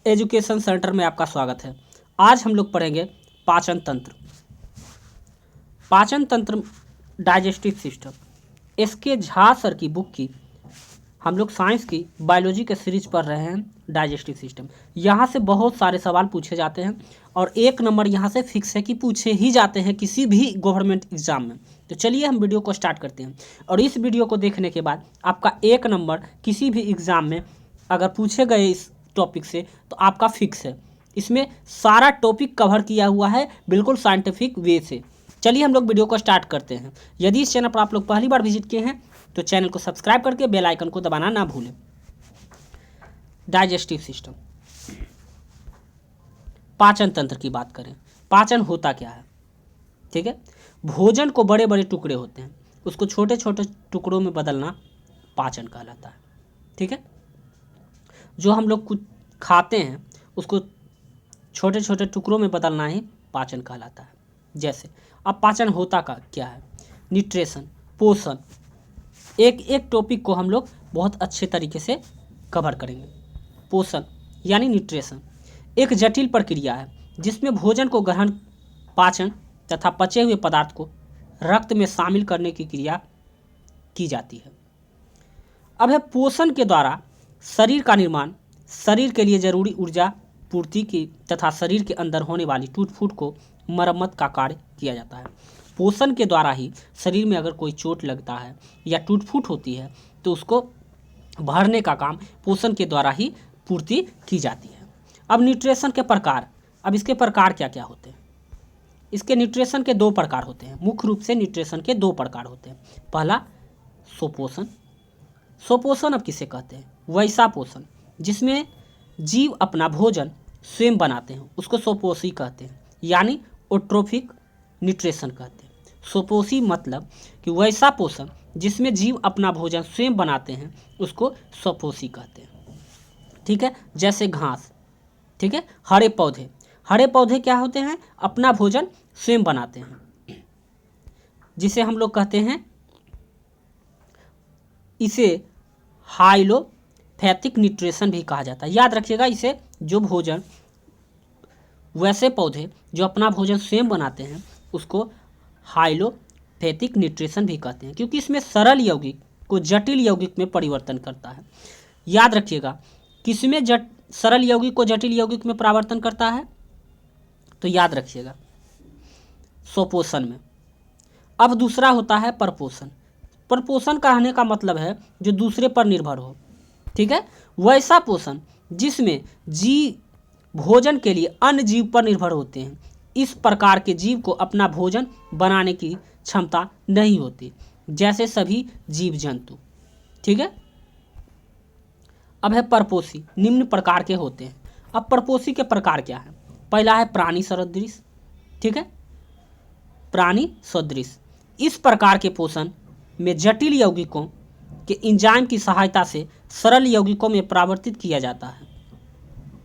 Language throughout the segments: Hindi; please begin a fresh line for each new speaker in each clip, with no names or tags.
एजुकेशन सेंटर में आपका स्वागत है। आज हम लोग पढ़ेंगे पाचन तंत्र। पाचन तंत्र digestive system. S K Jha sir की बुक की हम लोग साइंस की बायोलॉजी के सीरीज पढ़ रहे हैं, डाइजेस्टिव सिस्टम। यहाँ से बहुत सारे सवाल पूछे जाते हैं और 1 नंबर यहाँ से फिक्स है कि पूछे ही जाते हैं किसी भी गवर्नमेंट एग्जाम में। तो चलिए हम वीडियो को स्टार्ट करते हैं और इस वीडियो को देखने के बाद आपका 1 नंबर किसी भी एग्ज़ाम में अगर पूछे गए इस टॉपिक से तो आपका फिक्स है। इसमें सारा टॉपिक कवर किया हुआ है बिल्कुल साइंटिफिक वे से। चलिए हम लोग वीडियो को स्टार्ट करते हैं। यदि इस चैनल पर आप लोग पहली बार विजिट किए हैं तो चैनल को सब्सक्राइब करके बेल आइकन को दबाना ना भूलें। डाइजेस्टिव सिस्टम, पाचन तंत्र की बात करें। पाचन होता क्या है? ठीक है, भोजन को बड़े बड़े टुकड़े होते हैं, उसको छोटे छोटे टुकड़ों में बदलना पाचन कहलाता है। ठीक है, जो हम लोग कुछ खाते हैं उसको छोटे छोटे टुकड़ों में बदलना ही पाचन कहलाता है। जैसे अब पाचन होता का क्या है? न्यूट्रिशन, पोषण। एक एक टॉपिक को हम लोग बहुत अच्छे तरीके से कवर करेंगे। पोषण यानी न्यूट्रिशन एक जटिल प्रक्रिया है जिसमें भोजन को ग्रहण, पाचन तथा पचे हुए पदार्थ को रक्त में शामिल करने की क्रिया की जाती है। अब है पोषण के द्वारा शरीर का निर्माण, शरीर के लिए जरूरी ऊर्जा पूर्ति की तथा शरीर के अंदर होने वाली टूट फूट को मरम्मत का कार्य किया जाता है। पोषण के द्वारा ही शरीर में अगर कोई चोट लगता है या टूट फूट होती है तो उसको भरने का काम पोषण के द्वारा ही पूर्ति की जाती है। अब न्यूट्रिशन के प्रकार, अब इसके प्रकार क्या क्या होते हैं? इसके न्यूट्रिशन के 2 प्रकार होते हैं। मुख्य रूप से न्यूट्रिशन के 2 प्रकार होते हैं। पहला सुपोषण। सुपोषण अब किसे कहते हैं? वैसा पोषण जिसमें जीव अपना भोजन स्वयं बनाते हैं उसको सुपोषी कहते हैं, यानी ऑट्रोफिक न्यूट्रिशन कहते हैं। सुपोषी मतलब कि वैसा पोषण जिसमें जीव अपना भोजन स्वयं बनाते हैं उसको सुपोषी कहते हैं। ठीक है, जैसे घास। ठीक है, हरे पौधे। हरे पौधे क्या होते हैं? अपना भोजन स्वयं बनाते हैं, जिसे हम लोग कहते हैं, इसे हाइलोपैथिक न्यूट्रिशन भी कहा जाता है। याद रखिएगा, इसे जो भोजन, वैसे पौधे जो अपना भोजन स्वयं बनाते हैं उसको हाइलोपैथिक न्यूट्रिशन भी कहते हैं, क्योंकि इसमें सरल यौगिक को जटिल यौगिक में परिवर्तन करता है। याद रखिएगा, किसमें सरल यौगिक को जटिल यौगिक में परिवर्तन करता है? तो याद रखिएगा, सुपोषण में। अब दूसरा होता है परपोषण। परपोषण कहने का मतलब है जो दूसरे पर निर्भर हो। ठीक है, वैसा पोषण जिसमें जीव भोजन के लिए अन्य जीव पर निर्भर होते हैं। इस प्रकार के जीव को अपना भोजन बनाने की क्षमता नहीं होती, जैसे सभी जीव जंतु। ठीक है, अब है परपोषी। निम्न प्रकार के होते हैं। अब परपोषी के प्रकार क्या है? पहला है प्राणी सदृश। ठीक है, प्राणी सदृश। इस प्रकार के पोषण में जटिल यौगिकों के एंजाइम की सहायता से सरल यौगिकों में परिवर्तित किया जाता है।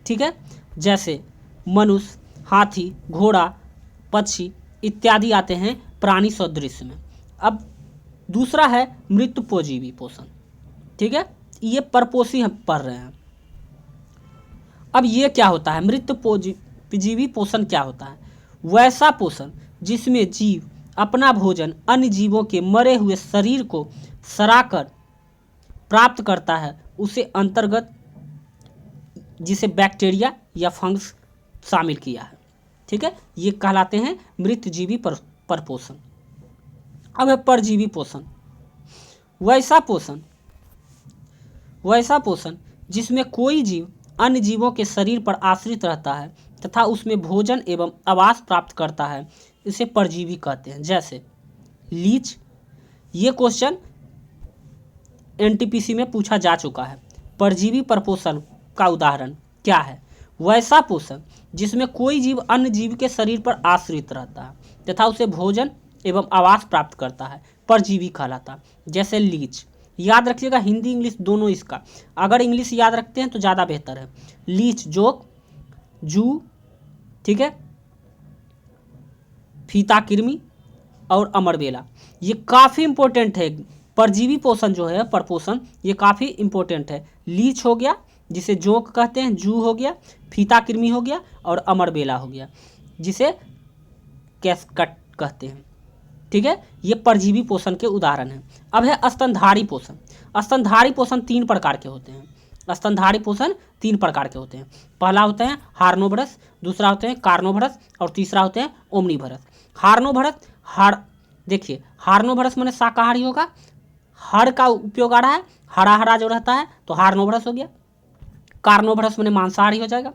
ठीक है, जैसे मनुष्य, हाथी, घोड़ा, पक्षी इत्यादि आते हैं प्राणी सदृश में। अब दूसरा है मृतपोजीवी पोषण। ठीक है, ये परपोषी हम पढ़ रहे हैं। अब ये क्या होता है? मृतपोजीवी पोषण क्या होता है? वैसा पोषण जिसमें जीव अपना भोजन अन्य जीवों के मरे हुए शरीर को सड़ाकर प्राप्त करता है, उसे अंतर्गत जिसे बैक्टीरिया या फंगस शामिल किया है। ठीक है, ये कहलाते हैं मृतजीवी परपोषण। अब है परजीवी पोषण। वैसा पोषण जिसमें कोई जीव अन्य जीवों के शरीर पर आश्रित रहता है तथा उसमें भोजन एवं आवास प्राप्त करता है, इसे परजीवी कहते हैं। जैसे लीच। ये क्वेश्चन एनटीपीसी में पूछा जा चुका है। परजीवी परपोषण का उदाहरण क्या है? वैसा पोषण जिसमें कोई जीव अन्य जीव के शरीर पर आश्रित रहता है तथा उसे भोजन एवं आवास प्राप्त करता है, परजीवी कहलाता है। जैसे लीच। याद रखिएगा, हिंदी इंग्लिश दोनों इसका। अगर इंग्लिश याद रखते हैं तो ज़्यादा बेहतर है। लीच, जोक, जू, ठीक है, फीता कृमि और अमरबेला, ये काफ़ी इंपॉर्टेंट है। परजीवी पोषण जो है, परपोषण, ये काफ़ी इंपॉर्टेंट है। लीच हो गया, जिसे जोंक कहते हैं, जू हो गया, फीता कृमि हो गया, और अमरबेला हो गया, जिसे कैस्कट कहते हैं। ठीक है, ये परजीवी पोषण के उदाहरण हैं। अब है स्तनधारी पोषण। स्तनधारी पोषण 3 प्रकार के होते हैं। स्तनधारी पोषण 3 प्रकार के होते हैं। पहला होते हैं हार्नोवरस, दूसरा होते हैं कार्नोवरस, और तीसरा होते हैं ओमनीवरस। हार्नोवरस, देखिए हार्नोवरस माने शाकाहारी होगा, हड़ का उपयोग आ रहा है, हरा हरा जो रहता है तो हार्नोवरस हो गया। कार्नोवरस माने मांसाहारी हो जाएगा।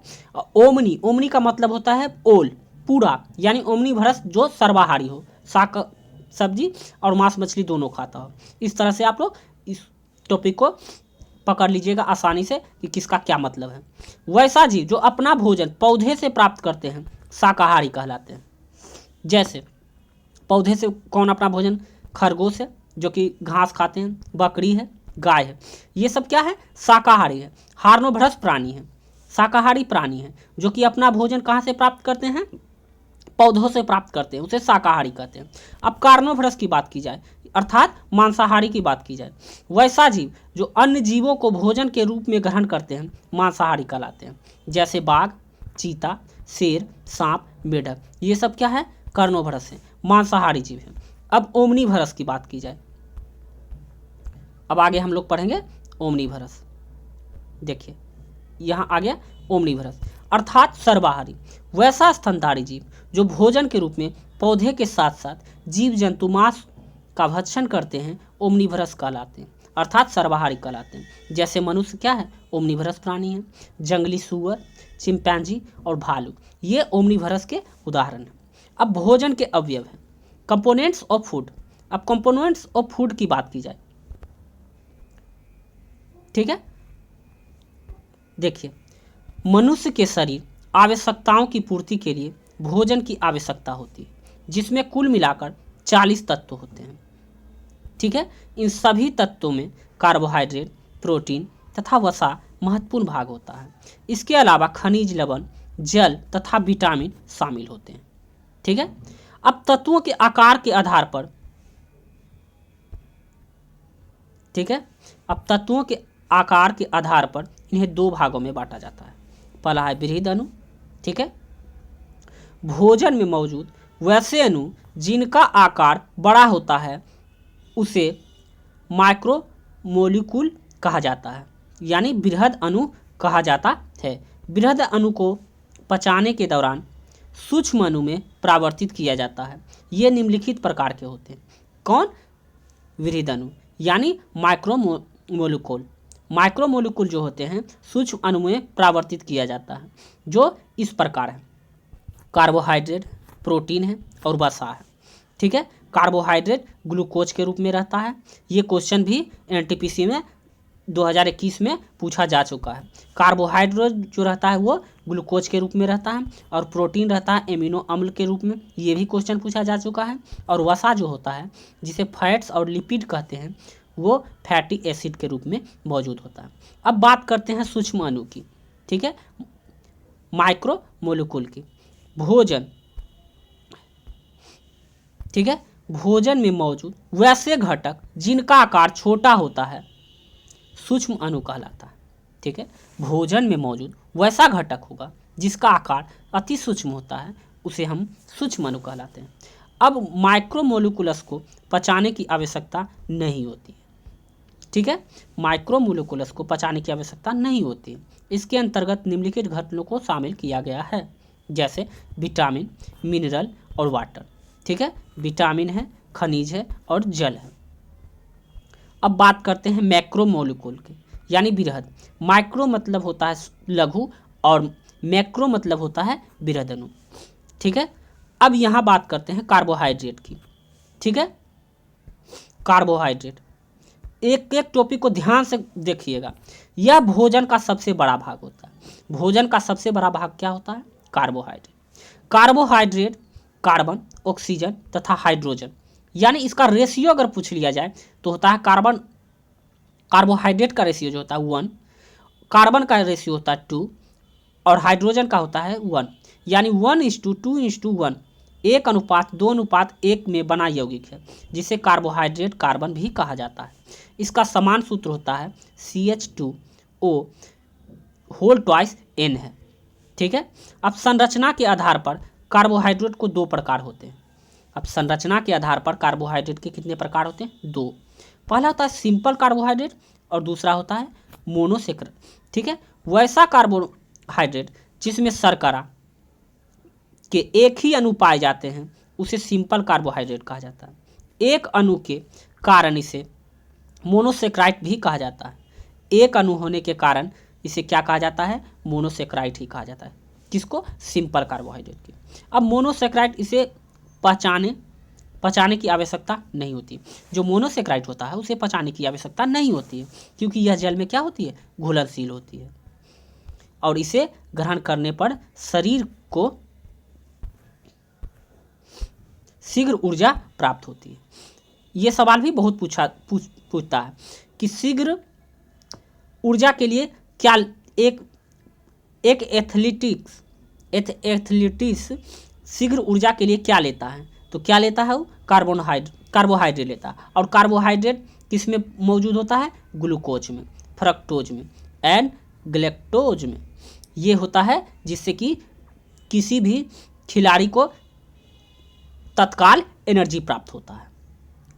ओमनी का मतलब होता है ओल, पूरा, यानी ओमनीवरस जो सर्वाहारी हो, शाक सब्जी और मांस मछली दोनों खाता हो। इस तरह से आप लोग इस टॉपिक को पकड़ लीजिएगा आसानी से कि किसका क्या मतलब है। वैसा जीव जो अपना भोजन पौधे से प्राप्त करते हैं शाकाहारी कहलाते हैं। जैसे पौधे से कौन अपना भोजन, खरगोश है जो कि घास खाते हैं, बकरी है, गाय है, ये सब क्या है, शाकाहारी है। हार्नोवरस प्राणी है, शाकाहारी प्राणी है, जो कि अपना भोजन कहाँ से प्राप्त करते हैं, पौधों से प्राप्त करते हैं, उसे शाकाहारी कहते हैं। अब कार्नोवरस की बात की जाए, अर्थात मांसाहारी की बात की जाए, वैसा जीव जो अन्य जीवों को भोजन के रूप में ग्रहण करते हैं मांसाहारी कहलाते हैं। जैसे बाघ, चीता, शेर, सांप, मेढक, ये सब क्या है, कार्नोवरस है, मांसाहारी जीव है। अब ओमनीवरस की बात की जाए, अब आगे हम लोग पढ़ेंगे ओमनीवरस। देखिए यहाँ आ गया ओमनीवरस, अर्थात सर्वाहारी, वैसा स्तनधारी जीव जो भोजन के रूप में पौधे के साथ साथ जीव जंतु मांस का भक्षण करते हैं, ओमनीवरस कहलाते हैं, अर्थात सर्वाहारी कहलाते हैं। जैसे मनुष्य क्या है, ओमनीवरस प्राणी है। जंगली सूअर, चिंपैंजी और भालू, ये ओमनीवरस के उदाहरण हैं। अब भोजन के अवयव हैं, कंपोनेंट्स ऑफ फूड। अब कंपोनेंट्स ऑफ फूड की बात की जाए, ठीक है, देखिए मनुष्य के शरीर आवश्यकताओं की पूर्ति के लिए भोजन की आवश्यकता होती है, जिसमें कुल मिलाकर 40 तत्व होते हैं। ठीक है, इन सभी तत्वों में कार्बोहाइड्रेट, प्रोटीन तथा वसा महत्वपूर्ण भाग होता है। इसके अलावा खनिज, लवण, जल तथा विटामिन शामिल होते हैं। ठीक है, अब तत्वों के आकार के आधार पर, ठीक है, अब तत्वों के आकार के आधार पर इन्हें 2 भागों में बांटा जाता है। पहला है बृहद अणु। ठीक है, भोजन में मौजूद वैसे अणु जिनका आकार बड़ा होता है उसे माइक्रोमोलिक्यूल कहा जाता है, यानी बृहद अणु कहा जाता है। बृहद अणु को पचाने के दौरान सूक्ष्म अणु में परावर्तित किया जाता है। ये निम्नलिखित प्रकार के होते हैं। कौन, बृहद अणु यानी माइक्रोमोलिक्यूल। माइक्रोमोलिक्यूल जो होते हैं सूक्ष्म अणु में परावर्तित किया जाता है, जो इस प्रकार है, कार्बोहाइड्रेट, प्रोटीन है और वसा है। ठीक है, कार्बोहाइड्रेट ग्लूकोज के रूप में रहता है। ये क्वेश्चन भी एनटीपीसी में 2021 में पूछा जा चुका है। कार्बोहाइड्रेट जो रहता है वो ग्लूकोज के रूप में रहता है, और प्रोटीन रहता है एमिनो अम्ल के रूप में, ये भी क्वेश्चन पूछा जा चुका है। और वसा जो होता है, जिसे फैट्स और लिपिड कहते हैं, वो फैटी एसिड के रूप में मौजूद होता है। अब बात करते हैं सूक्ष्म अणु की, ठीक है, माइक्रोमोलिक्यूल की। भोजन, ठीक है, भोजन में मौजूद वैसे घटक जिनका आकार छोटा होता है सूक्ष्म अणु कहलाता है। ठीक है, भोजन में मौजूद वैसा घटक होगा जिसका आकार अति सूक्ष्म होता है, उसे हम सूक्ष्म अणु कहलाते हैं। अब माइक्रोमोलिक्यूल्स को पचाने की आवश्यकता नहीं होती है। ठीक है, माइक्रोमोलिक्यूल्स को पचाने की आवश्यकता नहीं होती है। इसके अंतर्गत निम्नलिखित घटकों को शामिल किया गया है, जैसे विटामिन, मिनरल और वाटर। ठीक है, विटामिन है, खनिज है और जल है। अब बात करते हैं मैक्रोमोलिक्यूल की, यानी बृहद। माइक्रो मतलब होता है लघु और मैक्रो मतलब होता है बृहद अणु। ठीक है, अब यहाँ बात करते हैं कार्बोहाइड्रेट की। ठीक है, कार्बोहाइड्रेट, एक एक टॉपिक को ध्यान से देखिएगा। यह भोजन का सबसे बड़ा भाग होता है। भोजन का सबसे बड़ा भाग क्या होता है, कार्बोहाइड्रेट। कार्बोहाइड्रेट कार्बन, ऑक्सीजन तथा हाइड्रोजन, यानी इसका रेशियो अगर पूछ लिया जाए तो होता है कार्बोहाइड्रेट का रेशियो जो होता है 1, कार्बन का रेशियो होता है 2 और हाइड्रोजन का होता है 1, यानी 1:2:1, 1:2:1 में बना यौगिक है, जिसे कार्बोहाइड्रेट कार्बन भी कहा जाता है। इसका समान सूत्र होता है CH2O होल ट्वाइस n है। ठीक है। अब संरचना के आधार पर कार्बोहाइड्रेट को दो प्रकार होते हैं। अब संरचना के आधार पर कार्बोहाइड्रेट के कितने प्रकार होते हैं? दो। पहला होता है सिंपल कार्बोहाइड्रेट और दूसरा होता है मोनोसेक्राइड। ठीक है। वैसा कार्बोहाइड्रेट जिसमें शर्करा के एक ही अणु पाए जाते हैं उसे सिंपल कार्बोहाइड्रेट कहा जाता है। एक अणु के कारण इसे मोनोसेक्राइड भी कहा जाता है। एक अणु होने के कारण इसे क्या कहा जाता है? मोनोसेक्राइड ही कहा जाता है। किसको? सिंपल कार्बोहाइड्रेट की। अब मोनोसेक्राइड इसे पचाने की आवश्यकता नहीं होती। जो मोनोसेक्राइड होता है उसे पचाने की आवश्यकता नहीं होती है, क्योंकि यह जल में क्या होती है? घुलनशील होती है और इसे ग्रहण करने पर शरीर को शीघ्र ऊर्जा प्राप्त होती है। ये सवाल भी बहुत पूछता है कि शीघ्र ऊर्जा के लिए क्या एक एथलीटिक्स शीघ्र ऊर्जा के लिए क्या लेता है? तो क्या लेता है वो? कार्बोहाइड्रेट लेता है। और कार्बोहाइड्रेट किस में मौजूद होता है? ग्लूकोज में, फ्रक्टोज में एंड ग्लैक्टोज में। ये होता है जिससे कि किसी भी खिलाड़ी को तत्काल एनर्जी प्राप्त होता है।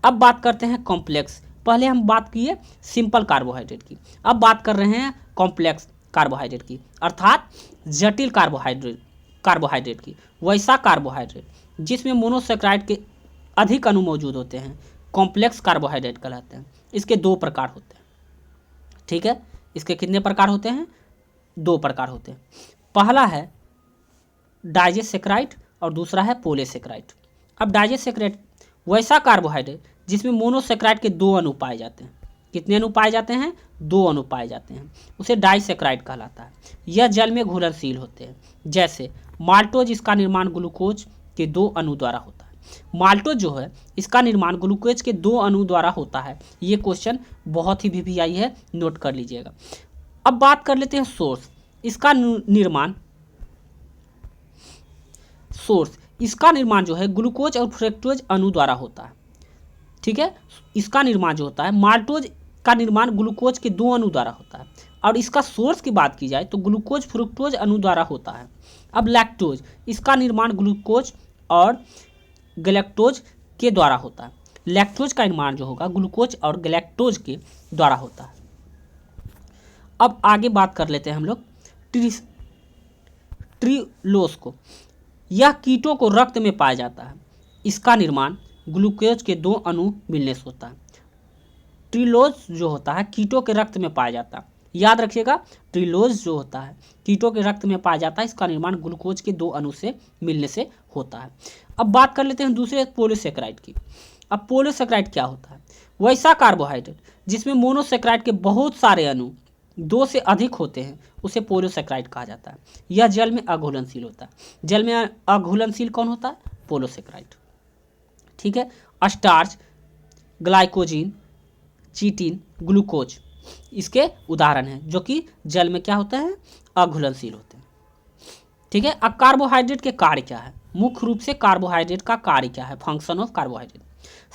अब बात करते हैं कॉम्प्लेक्स। पहले हम बात किए सिंपल कार्बोहाइड्रेट की, अब बात कर रहे हैं कॉम्प्लेक्स कार्बोहाइड्रेट की, अर्थात जटिल कार्बोहाइड्रेट की। वैसा कार्बोहाइड्रेट जिसमें मोनोसेक्राइड के अधिक अणु मौजूद होते हैं कॉम्प्लेक्स कार्बोहाइड्रेट कहलाते हैं। इसके दो प्रकार होते हैं। ठीक है। इसके कितने प्रकार होते हैं? दो प्रकार होते हैं। पहला है डाइजेसेक्राइड और दूसरा है पॉलीसेक्राइड। अब डाइजेसेक्राइड वैसा कार्बोहाइड्रेट जिसमें मोनोसेक्राइड के दो अणु पाए जाते हैं। कितने अणु पाए जाते हैं? दो अणु पाए जाते हैं, उसे डाइसेक्राइड कहलाता है। यह जल में घुलनशील होते हैं। जैसे माल्टोज, इसका निर्माण ग्लूकोज के दो अणु द्वारा होता है। माल्टोज जो है इसका निर्माण ग्लूकोज के दो अणु द्वारा होता है। ये क्वेश्चन बहुत ही VVI है, नोट कर लीजिएगा। अब बात कर लेते हैं सोर्स। इसका निर्माण जो है ग्लूकोज और फ्रक्टोज अणु द्वारा होता है। ठीक है। इसका निर्माण जो होता है माल्टोज का निर्माण ग्लूकोज के दो अणु द्वारा होता है और इसका सोर्स की बात की जाए तो ग्लूकोज फ्रुक्टोज अणु द्वारा होता है। अब लैक्टोज, इसका निर्माण ग्लूकोज और गैलेक्टोज के द्वारा होता है। लैक्टोज का निर्माण जो होगा ग्लूकोज और गैलेक्टोज के द्वारा होता है। अब आगे बात कर लेते हैं हम लोग ट्रिलोज को। यह कीटों को रक्त में पाया जाता है। इसका निर्माण ग्लूकोज के दो अणु मिलने से होता है। ट्रिलोज जो होता है कीटों के रक्त में पाया जाता है। याद रखिएगा, ट्रिलोज जो होता है कीटों के रक्त में पाया जाता है। इसका निर्माण ग्लूकोज के दो अणु से मिलने से होता है। अब बात कर लेते हैं दूसरे पॉलीसेक्राइड की। अब पॉलीसेक्राइड क्या होता है? वैसा कार्बोहाइड्रेट जिसमें मोनोसेक्राइड के बहुत सारे अणु दो से अधिक होते हैं उसे पॉलीसेक्राइड कहा जाता है। यह जल में अघुलनशील होता है। जल में अघुलनशील कौन होता है? पॉलीसेक्राइड। ठीक है। स्टार्च, ग्लाइकोजिन, चिटिन, ग्लूकोज इसके उदाहरण हैं जो कि जल में क्या होते हैं? अघुलनशील होते हैं। ठीक है। अब कार्बोहाइड्रेट के कार्य क्या है? मुख्य रूप से कार्बोहाइड्रेट का कार्य क्या है? फंक्शन ऑफ कार्बोहाइड्रेट,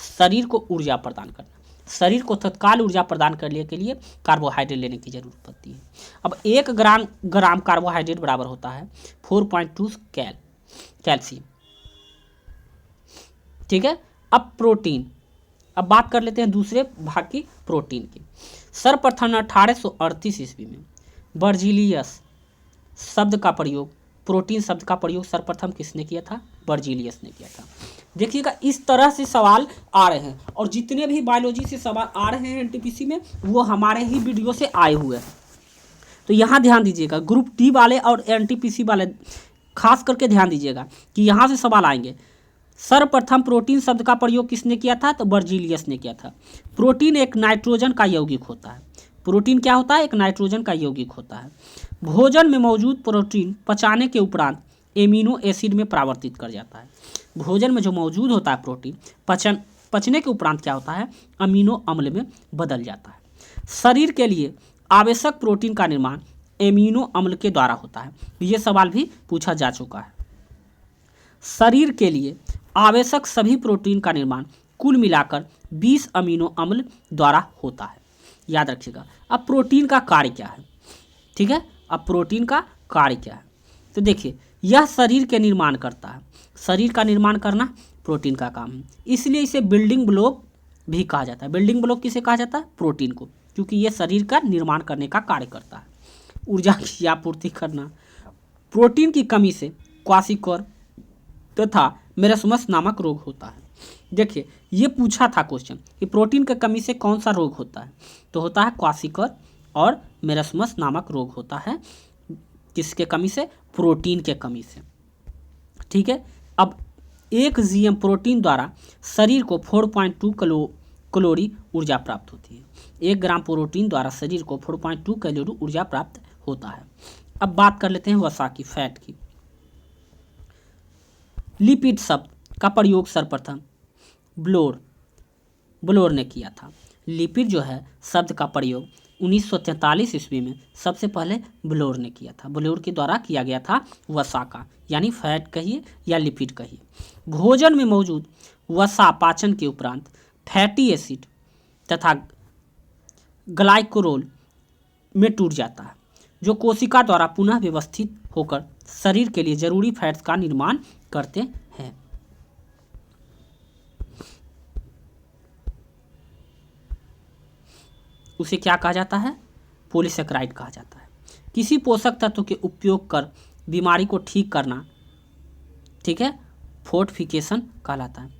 शरीर को ऊर्जा प्रदान करना। शरीर को तत्काल ऊर्जा प्रदान करने के लिए कार्बोहाइड्रेट लेने की जरूरत पड़ती है। अब 1 ग्राम कार्बोहाइड्रेट बराबर होता है 4.2 कैल्शियम। ठीक है। अब प्रोटीन, अब बात कर लेते हैं दूसरे भाग की, प्रोटीन की। सर्वप्रथम 1838 ईस्वी में बर्जीलियस शब्द का प्रयोग, प्रोटीन शब्द का प्रयोग सर्वप्रथम किसने किया था? बर्जीलियस ने किया था। देखिएगा, इस तरह से सवाल आ रहे हैं और जितने भी बायोलॉजी से सवाल आ रहे हैं NTPC में वो हमारे ही वीडियो से आए हुए हैं। तो यहाँ ध्यान दीजिएगा, ग्रुप डी वाले और NTPC वाले खास करके ध्यान दीजिएगा कि यहाँ से सवाल आएंगे। सर्वप्रथम प्रोटीन शब्द का प्रयोग किसने किया था? तो बर्जीलियस ने किया था। प्रोटीन एक नाइट्रोजन का यौगिक होता है। प्रोटीन क्या होता है? एक नाइट्रोजन का यौगिक होता है। भोजन में मौजूद प्रोटीन पचाने के उपरांत एमिनो एसिड में परिवर्तित कर जाता है। भोजन में जो मौजूद होता है प्रोटीन पचने के उपरांत क्या होता है? अमीनो अम्ल में बदल जाता है। शरीर के लिए आवश्यक प्रोटीन का निर्माण एमिनो अम्ल के द्वारा होता है। ये सवाल भी पूछा जा चुका है। शरीर के लिए आवश्यक सभी प्रोटीन का निर्माण कुल मिलाकर 20 अमीनो अम्ल द्वारा होता है। याद रखिएगा। अब प्रोटीन का कार्य क्या है? ठीक है। अब प्रोटीन का कार्य क्या है, तो देखिए यह शरीर के निर्माण करता है, शरीर का निर्माण करना प्रोटीन का काम है, इसलिए इसे बिल्डिंग ब्लॉक भी कहा जाता है। बिल्डिंग ब्लॉक किसे कहा जाता है, प्रोटीन को, क्योंकि यह शरीर का निर्माण करने का कार्य करता है। ऊर्जा की आपूर्ति करना, प्रोटीन की कमी से क्वाशियोकर तथा मेरस्मस नामक रोग होता है। देखिए ये पूछा था क्वेश्चन कि प्रोटीन की कमी से कौन सा रोग होता है, तो होता है क्वाशियोकर और मेरस्मस नामक रोग होता है। किसके कमी से, प्रोटीन के कमी से। ठीक है, अब 1 GM प्रोटीन द्वारा शरीर को 4.2 कैलोरी ऊर्जा प्राप्त होती है। 1 ग्राम प्रोटीन द्वारा शरीर को 4.2 कैलोरी ऊर्जा प्राप्त होता है। अब बात कर लेते हैं वसा की, फैट की। लिपिड शब्द का प्रयोग सर्वप्रथम ब्लोर ने किया था। लिपिड जो है शब्द का प्रयोग 1943 ईस्वी में सबसे पहले ब्लोर ने किया था। ब्लोर के द्वारा किया गया था वसा का, यानी फैट कहिए या लिपिड कहिए। भोजन में मौजूद वसा पाचन के उपरांत फैटी एसिड तथा ग्लाइकोरोल में टूट जाता है, जो कोशिका द्वारा पुनः व्यवस्थित होकर शरीर के लिए जरूरी फैट्स का निर्माण करते हैं। उसे क्या कहा जाता है, पॉलीसेकेराइड कहा जाता है। किसी पोषक तत्व के उपयोग कर बीमारी को ठीक करना, ठीक है, फोर्टिफिकेशन कहलाता है।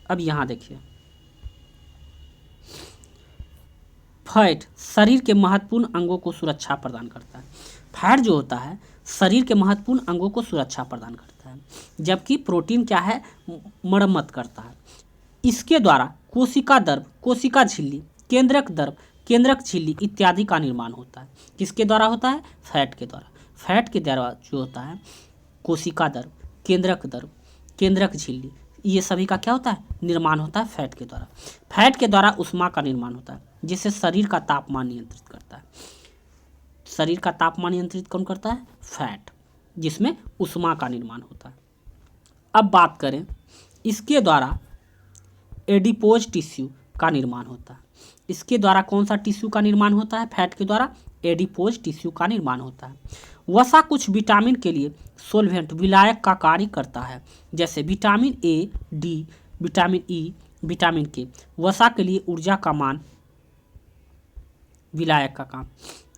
अब यहाँ देखिए, फैट शरीर के महत्वपूर्ण अंगों को सुरक्षा प्रदान करता है। फैट जो होता है शरीर के महत्वपूर्ण अंगों को सुरक्षा प्रदान करता है, जबकि प्रोटीन क्या है, मरम्मत करता है। इसके द्वारा कोशिका द्रव, कोशिका झिल्ली, केंद्रक द्रव, केंद्रक झिल्ली इत्यादि का निर्माण होता है। किसके द्वारा होता है, फैट के द्वारा। फैट के द्वारा जो होता है कोशिका द्रव, केंद्रक द्रव, केंद्रक झिल्ली, ये सभी का क्या होता है, निर्माण होता है फैट के द्वारा। फैट के द्वारा ऊष्मा का निर्माण होता है, जिससे शरीर का तापमान नियंत्रित करता है। शरीर का तापमान नियंत्रित कौन करता है, फैट, जिसमें ऊष्मा का निर्माण होता है। अब बात करें, इसके द्वारा एडिपोज टिश्यू का निर्माण होता है। इसके द्वारा कौन सा टिश्यू का निर्माण होता है, फैट के द्वारा एडिपोज टिश्यू का निर्माण होता है। वसा कुछ विटामिन के लिए सोलवेंट, विलायक का कार्य करता है, जैसे vitamin A, D, vitamin E, vitamin के। वसा के लिए ऊर्जा का मान विलायक का काम,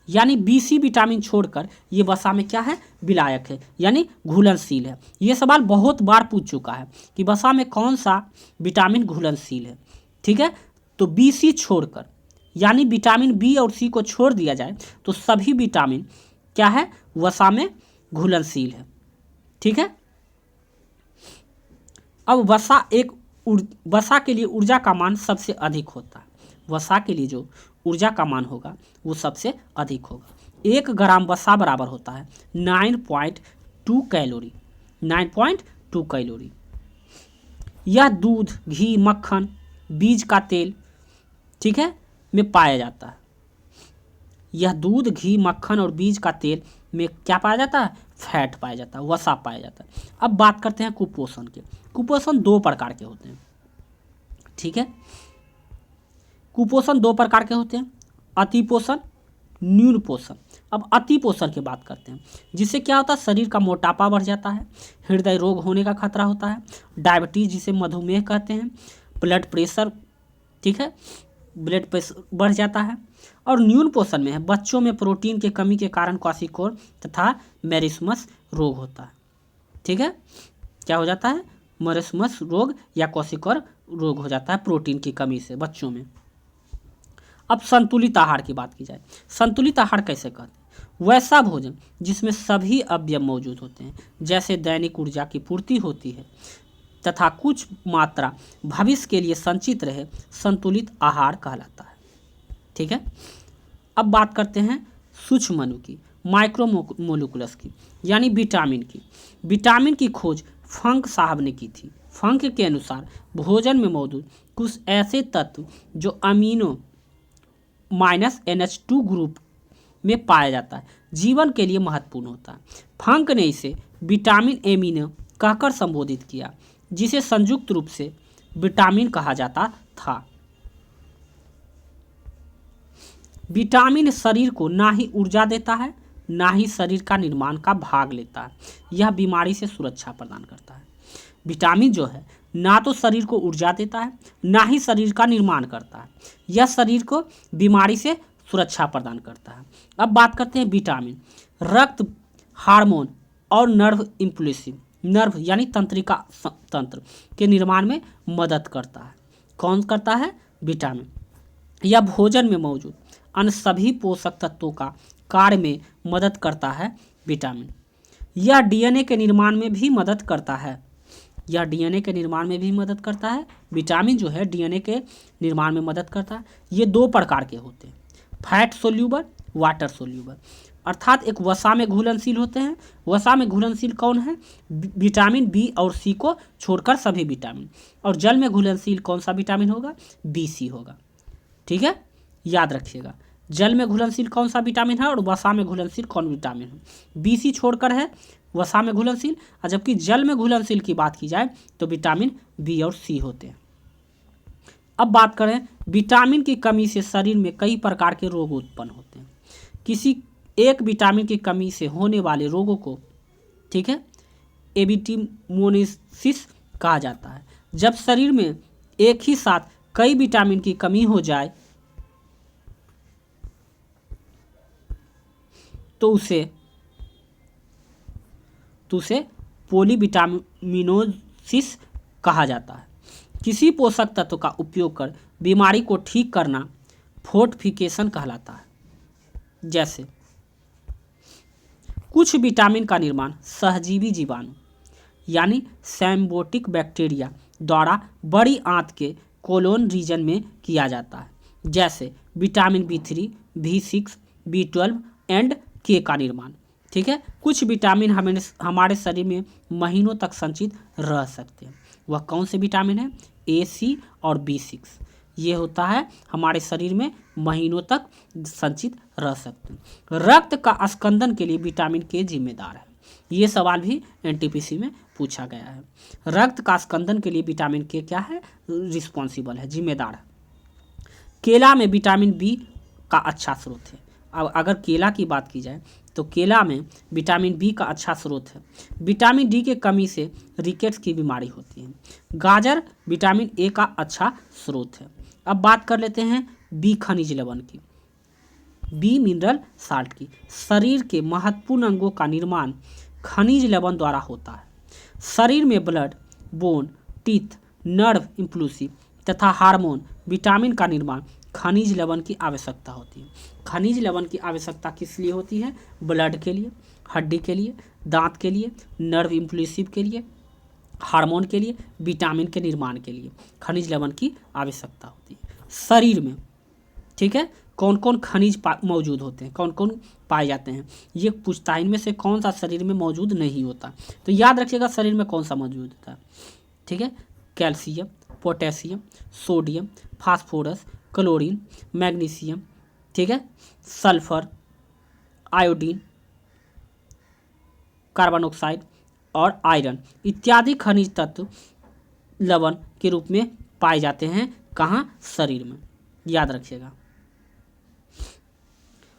यानी BC विटामिन छोड़कर ये वसा में क्या है, विलायक है, यानी घुलनशील है। ये सवाल बहुत बार पूछ चुका है कि वसा में कौन सा विटामिन घुलनशील है। ठीक है, तो BC छोड़कर, यानी विटामिन B और C को छोड़ दिया जाए तो सभी विटामिन क्या है, वसा में घुलनशील है। ठीक है, अब वसा के लिए ऊर्जा का मान सबसे अधिक होता है। वसा के लिए जो ऊर्जा का मान होगा वो सबसे अधिक होगा। 1 ग्राम वसा बराबर होता है 9.2 कैलोरी, 9.2 कैलोरी। यह दूध, घी, मक्खन, बीज का तेल, ठीक है, में पाया जाता है। यह दूध, घी, मक्खन और बीज का तेल में क्या पाया जाता है, फैट पाया जाता है, वसा पाया जाता है। अब बात करते हैं कुपोषण के। कुपोषण 2 प्रकार के होते हैं। ठीक है, कुपोषण 2 प्रकार के होते हैं, अतिपोषण, न्यून पोषण। अब अतिपोषण की बात करते हैं, जिससे क्या होता है, शरीर का मोटापा बढ़ जाता है, हृदय रोग होने का खतरा होता है, डायबिटीज जिसे मधुमेह कहते हैं, ब्लड प्रेशर, ठीक है, ब्लड प्रेशर बढ़ जाता है। और न्यून पोषण में है, बच्चों में प्रोटीन की कमी के कारण क्वाशियोकर तथा मेरिस्मस रोग होता है। ठीक है, क्या हो जाता है, मेरिस्मस रोग या क्वाशियोकर रोग हो जाता है प्रोटीन की कमी से बच्चों में। अब संतुलित आहार की बात की जाए, संतुलित आहार कैसे कहते हैं, वैसा भोजन जिसमें सभी अवयव मौजूद होते हैं, जैसे दैनिक ऊर्जा की पूर्ति होती है तथा कुछ मात्रा भविष्य के लिए संचित रहे, संतुलित आहार कहलाता है। ठीक है, अब बात करते हैं सूक्ष्म अणु की, माइक्रोमोलिकुलस की, यानी विटामिन की। विटामिन की खोज फंक साहब ने की थी। फंक के अनुसार भोजन में मौजूद कुछ ऐसे तत्व जो अमीनो -NH2 ग्रुप में पाया जाता है, जीवन के लिए महत्वपूर्ण होता है। फंक ने इसे विटामिन एमिनो कहकर संबोधित किया, जिसे संयुक्त रूप से विटामिन कहा जाता था। विटामिन शरीर को ना ही ऊर्जा देता है, ना ही शरीर का निर्माण का भाग लेता है। यह बीमारी से सुरक्षा प्रदान करता है। विटामिन जो है ना तो शरीर को ऊर्जा देता है, ना ही शरीर का निर्माण करता है। यह शरीर को बीमारी से सुरक्षा प्रदान करता है। अब बात करते हैं विटामिन रक्त, हार्मोन और नर्व इम्पल्सिव, नर्व यानी तंत्रिका तंत्र के निर्माण में मदद करता है। कौन करता है? विटामिन। यह भोजन में मौजूद अन्य सभी पोषक तत्वों का कार्य में मदद करता है। विटामिन यह डीएनए के निर्माण में भी मदद करता है। यह डीएनए के निर्माण में भी मदद करता है। विटामिन जो है डीएनए के निर्माण में मदद करता है। ये दो प्रकार के होते हैं, फैट सोल्यूबल, वाटर सोल्यूबल, अर्थात एक वसा में घुलनशील होते हैं। वसा में घुलनशील कौन है? विटामिन बी और सी को छोड़कर सभी विटामिन। और जल में घुलनशील कौन सा विटामिन होगा? बी सी होगा। ठीक है, याद रखिएगा। जल में घुलनशील कौन सा विटामिन है और वसा में घुलनशील कौन विटामिन है? बी सी छोड़कर है वसा में घुलनशील, और जबकि जल में घुलनशील की बात की जाए तो विटामिन बी और सी होते हैं। अब बात करें, विटामिन की कमी से शरीर में कई प्रकार के रोग उत्पन्न होते हैं। किसी एक विटामिन की कमी से होने वाले रोगों को, ठीक है, एबिटिमोनिसिस कहा जाता है। जब शरीर में एक ही साथ कई विटामिन की कमी हो जाए तो उसे पॉलीविटामिनोसिस कहा जाता है। किसी पोषक तत्व का उपयोग कर बीमारी को ठीक करना फोर्टिफिकेशन कहलाता है। जैसे कुछ विटामिन का निर्माण सहजीवी जीवाणु यानी सिम्बायोटिक बैक्टीरिया द्वारा बड़ी आंत के कोलोन रीजन में किया जाता है। जैसे vitamin B3, B6, B12 and के का निर्माण। ठीक है, कुछ विटामिन हमारे शरीर में महीनों तक संचित रह सकते हैं। वह कौन से विटामिन है? A, C और B6। ये होता है हमारे शरीर में महीनों तक संचित रह सकते हैं। रक्त का स्कंदन के लिए विटामिन के जिम्मेदार है। ये सवाल भी एनटीपीसी में पूछा गया है। रक्त का स्कंदन के लिए विटामिन के क्या है? रिस्पॉन्सिबल है, जिम्मेदार है। केला में विटामिन बी का अच्छा स्रोत है। अब अगर केला की बात की जाए तो केला में विटामिन बी का अच्छा स्रोत है। विटामिन डी के कमी से रिकेट्स की बीमारी होती है। गाजर विटामिन ए का अच्छा स्रोत है। अब बात कर लेते हैं बी खनिज लवण की, बी मिनरल साल्ट की। शरीर के महत्वपूर्ण अंगों का निर्माण खनिज लवण द्वारा होता है। शरीर में blood, bone, teeth, nerve impulsive तथा हार्मोन विटामिन का निर्माण खनिज लवण की आवश्यकता होती है। खनिज लवण की आवश्यकता किस लिए होती है? ब्लड के लिए, हड्डी के लिए, दांत के लिए, नर्व इम्पल्सिव के लिए, हार्मोन के लिए, विटामिन के निर्माण के लिए खनिज लवण की आवश्यकता होती है शरीर में। ठीक है, कौन कौन खनिज मौजूद होते हैं, कौन कौन पाए जाते हैं, ये पूछता है। इनमें से कौन सा शरीर में मौजूद नहीं होता? तो याद रखिएगा शरीर में कौन सा मौजूद होता है। ठीक है, calcium, potassium, sodium, phosphorus, chlorine, magnesium, ठीक है, सल्फर, आयोडीन, कार्बन ऑक्साइड और आयरन इत्यादि खनिज तत्व लवण के रूप में पाए जाते हैं। कहाँ? शरीर में। याद रखिएगा।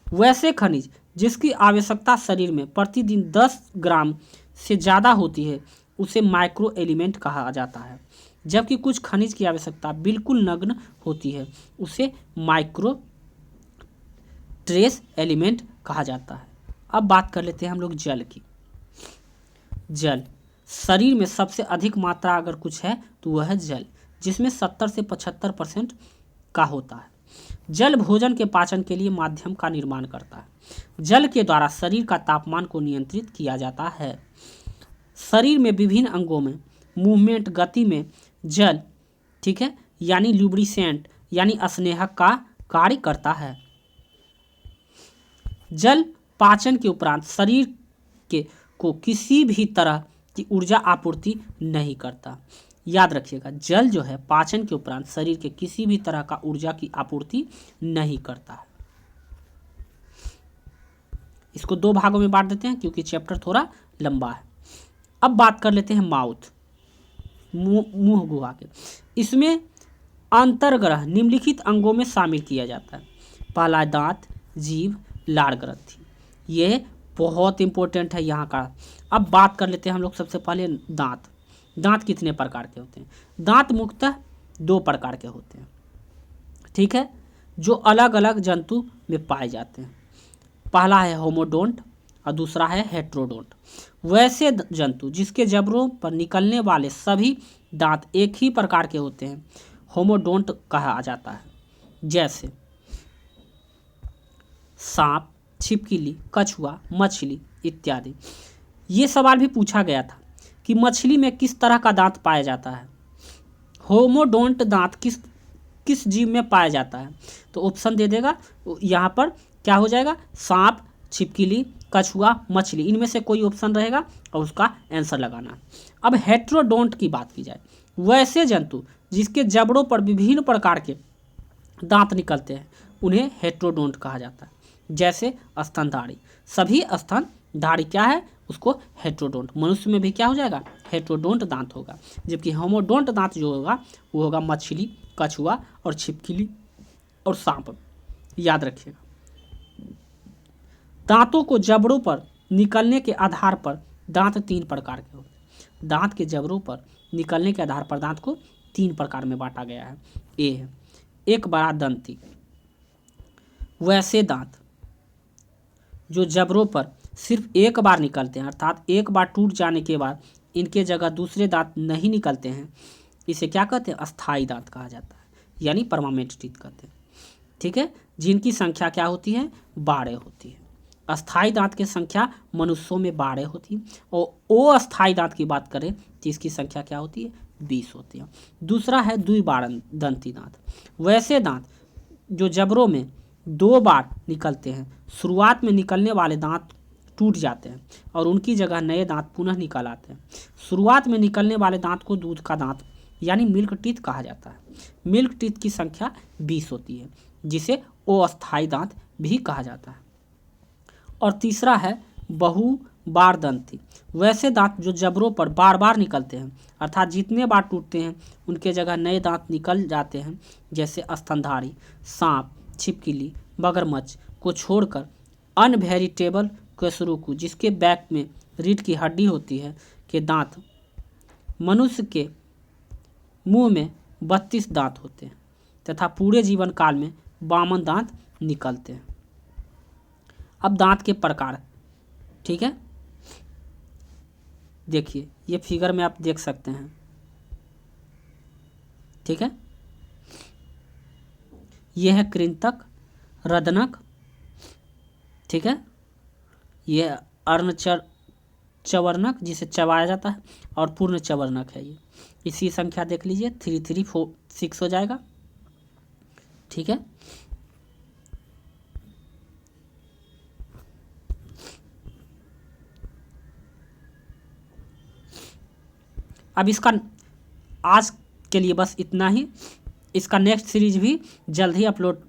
वैसे खनिज जिसकी आवश्यकता शरीर में प्रतिदिन 10 ग्राम से ज़्यादा होती है उसे माइक्रो एलिमेंट कहा जाता है। जबकि कुछ खनिज की आवश्यकता बिल्कुल नगण्य होती है, उसे माइक्रो ट्रेस एलिमेंट कहा जाता है। अब बात कर लेते हैं हम लोग जल की। जल शरीर में सबसे अधिक मात्रा अगर कुछ है तो वह है जल, जिसमें 70 से 75% का होता है। जल भोजन के पाचन के लिए माध्यम का निर्माण करता है। जल के द्वारा शरीर का तापमान को नियंत्रित किया जाता है। शरीर में विभिन्न अंगों में मूवमेंट, गति में जल, ठीक है, यानी लुब्रिसेंट यानी स्नेहक का कार्य करता है। जल पाचन के उपरांत शरीर को किसी भी तरह की ऊर्जा आपूर्ति नहीं करता। याद रखिएगा, जल जो है पाचन के उपरांत शरीर के किसी भी तरह का ऊर्जा की आपूर्ति नहीं करता है। इसको 2 भागों में बांट देते हैं क्योंकि चैप्टर थोड़ा लंबा है। अब बात कर लेते हैं माउथ, मुंह गुहा के। इसमें अंतर्ग्रह निम्नलिखित अंगों में शामिल किया जाता है। पहला दांत, जीभ, लार ग्रंथि। ये बहुत इंपॉर्टेंट है यहाँ का। अब बात कर लेते हैं हम लोग सबसे पहले दांत। दांत कितने प्रकार के होते हैं? दांत मुख्यतः 2 प्रकार के होते हैं, ठीक है, जो अलग अलग जंतु में पाए जाते हैं। पहला है होमोडोंट और दूसरा है हेट्रोडोंट। वैसे जंतु जिसके जबड़ों पर निकलने वाले सभी दांत एक ही प्रकार के होते हैं होमोडोंट कहा जाता है, जैसे सांप, छिपकली, कछुआ, मछली इत्यादि। ये सवाल भी पूछा गया था कि मछली में किस तरह का दांत पाया जाता है, होमोडोंट दांत किस जीव में पाया जाता है। तो ऑप्शन दे देगा यहाँ पर, क्या हो जाएगा, सांप, छिपकली, कछुआ, मछली, इनमें से कोई ऑप्शन रहेगा और उसका आंसर लगाना। अब हेट्रोडोंट की बात की जाए, वैसे जंतु जिसके जबड़ों पर विभिन्न प्रकार के दांत निकलते हैं उन्हें हेट्रोडोंट कहा जाता है, जैसे स्तनधारी। सभी स्तनधारी क्या है, उसको हेट्रोडोंट। मनुष्य में भी क्या हो जाएगा, हेट्रोडोंट दांत होगा। जबकि होमोडोंट दांत जो होगा वो होगा मछली, कछुआ और छिपकली और सांप। याद रखिएगा। दांतों को जबड़ों पर निकलने के आधार पर दांत 3 प्रकार के होते हैं। दांत के जबड़ों पर निकलने के आधार पर दांत को 3 प्रकार में बांटा गया है। ए है एक बड़ा दंती। वैसे दांत जो जबड़ों पर सिर्फ एक बार निकलते हैं, अर्थात एक बार टूट जाने के बाद इनके जगह दूसरे दांत नहीं निकलते हैं, इसे क्या कहते हैं, अस्थाई दांत कहा जाता है, यानी परमानेंट टीथ कहते हैं, ठीक है। जिनकी संख्या क्या होती है, 12 होती है। अस्थाई दांत की संख्या मनुष्यों में 12 होती है और अस्थाई दांत की बात करें तो इसकी संख्या क्या होती है, 20 होती है। दूसरा है द्विबारदंती दांत। वैसे दांत जो जबड़ों में 2 बार निकलते हैं, शुरुआत में निकलने वाले दांत टूट जाते हैं और उनकी जगह नए दांत पुनः निकल आते हैं। शुरुआत में निकलने वाले दांत को दूध का दांत यानी मिल्क टीथ कहा जाता है। मिल्क टीथ की संख्या 20 होती है, जिसे अस्थाई दांत भी कहा जाता है। और तीसरा है बहुबारदंती। वैसे दांत जो जबड़ों पर बार बार निकलते हैं, अर्थात जितने बार टूटते हैं उनके जगह नए दांत निकल जाते हैं, जैसे स्तनधारी, सांप, छिपकली, मगरमच्छ को छोड़कर अनवेजिटेबल कैसुरुकु, जिसके बैक में रीढ़ की हड्डी होती है, के दांत। मनुष्य के मुंह में 32 दांत होते हैं तथा पूरे जीवन काल में 52 दांत निकलते हैं। अब दांत के प्रकार, ठीक है, देखिए ये फिगर में आप देख सकते हैं, ठीक है। ये है कृंतक, रदनक, ठीक है, ये अर्धचवर्णक जिसे चबाया जाता है, और पूर्ण चवर्णक है ये। इसकी संख्या देख लीजिए, 3, 3, 4, 6 हो जाएगा, ठीक है। अब इसका आज के लिए बस इतना ही। इसका नेक्स्ट सीरीज भी जल्द ही अपलोड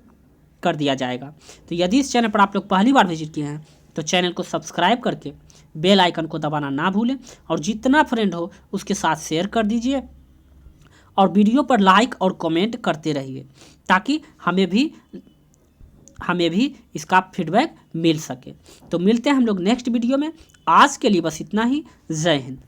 कर दिया जाएगा। तो यदि इस चैनल पर आप लोग पहली बार विजिट किए हैं तो चैनल को सब्सक्राइब करके बेल आइकन को दबाना ना भूलें और जितना फ्रेंड हो उसके साथ शेयर कर दीजिए और वीडियो पर लाइक और कमेंट करते रहिए ताकि हमें भी इसका फीडबैक मिल सके। तो मिलते हैं हम लोग नेक्स्ट वीडियो में। आज के लिए बस इतना ही। जय हिंद।